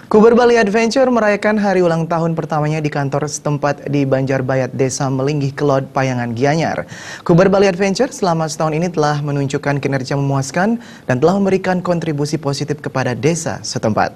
Kuber Bali Adventure merayakan hari ulang tahun pertamanya di kantor setempat di Banjarbayat, Desa Melinggih Kelod, Payangan Gianyar. Kuber Bali Adventure selama setahun ini telah menunjukkan kinerja memuaskan dan telah memberikan kontribusi positif kepada desa setempat.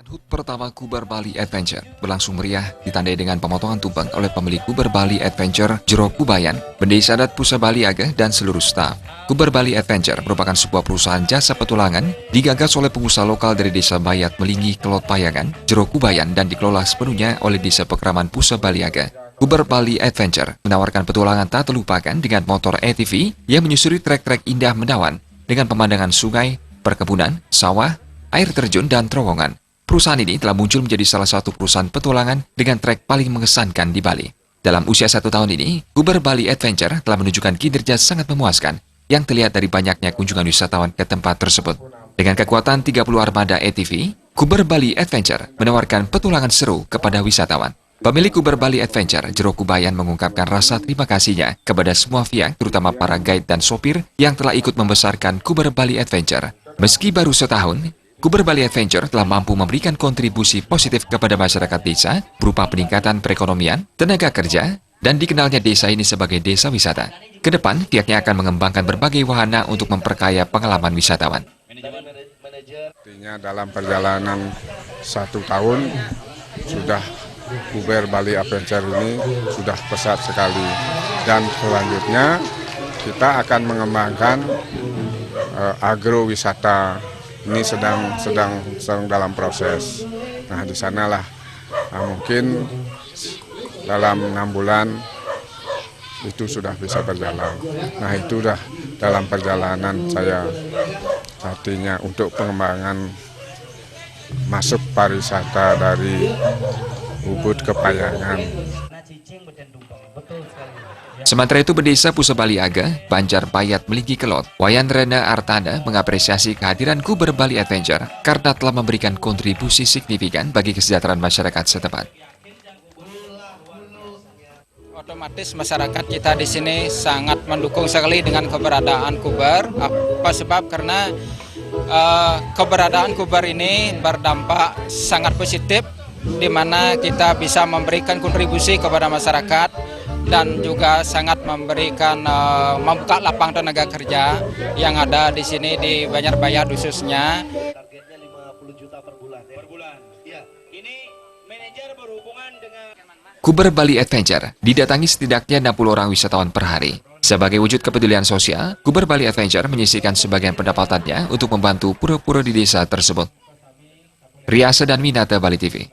HUT pertama Kuber Bali Adventure berlangsung meriah ditandai dengan pemotongan tumpeng oleh pemilik Kuber Bali Adventure, Jero Kubayan, Bendesa Adat Pusa Bali Aga, dan seluruh staf. Kuber Bali Adventure merupakan sebuah perusahaan jasa petualangan digagas oleh pengusaha lokal dari Desa Bayat Melinggih Kelod Payangan, Jero Kubayan, dan dikelola sepenuhnya oleh Desa Pekraman Pusa Bali Aga. Kuber Bali Adventure menawarkan petualangan tak terlupakan dengan motor ATV yang menyusuri trek-trek indah Mendawan dengan pemandangan sungai, perkebunan, sawah, air terjun, dan terowongan. Perusahaan ini telah muncul menjadi salah satu perusahaan petualangan dengan trek paling mengesankan di Bali. Dalam usia 1 tahun ini, Kuber Bali Adventure telah menunjukkan kinerja sangat memuaskan yang terlihat dari banyaknya kunjungan wisatawan ke tempat tersebut. Dengan kekuatan 30 armada ATV, Kuber Bali Adventure menawarkan petualangan seru kepada wisatawan. Pemilik Kuber Bali Adventure, Jero Kubayan, mengungkapkan rasa terima kasihnya kepada semua pihak, terutama para guide dan sopir yang telah ikut membesarkan Kuber Bali Adventure. Meski baru setahun, Kuber Bali Adventure telah mampu memberikan kontribusi positif kepada masyarakat desa berupa peningkatan perekonomian, tenaga kerja, dan dikenalnya desa ini sebagai desa wisata. Kedepan, pihaknya akan mengembangkan berbagai wahana untuk memperkaya pengalaman wisatawan. Artinya dalam perjalanan 1 tahun, sudah Kuber Bali Adventure ini sudah pesat sekali. Dan selanjutnya kita akan mengembangkan agrowisata. Ini sedang dalam proses. Nah, di sanalah mungkin dalam 6 bulan itu sudah bisa berjalan. Nah, itu sudah dalam perjalanan saya artinya untuk pengembangan masuk pariwisata dari Ubud ke Payangan. Sementara itu, Bendesa Pusa Bali Aga, Banjarbayat Melinggih Kelod, Wayan Rena Artana mengapresiasi kehadiran Kuber Bali Adventure karena telah memberikan kontribusi signifikan bagi kesejahteraan masyarakat setempat. Otomatis masyarakat kita di sini sangat mendukung sekali dengan keberadaan Kuber. Apa sebab? Karena keberadaan Kuber ini berdampak sangat positif, di mana kita bisa memberikan kontribusi kepada masyarakat dan juga sangat memberikan membuka lapangan tenaga kerja yang ada di sini di Banjarbayat khususnya. Targetnya 50 juta per bulan. Ya. Ini manajer berhubungan dengan Kuber Bali Adventure didatangi setidaknya 60 orang wisatawan per hari. Sebagai wujud kepedulian sosial, Kuber Bali Adventure menyisihkan sebagian pendapatannya untuk membantu pura-pura di desa tersebut. Riasa dan Minata, Bali TV.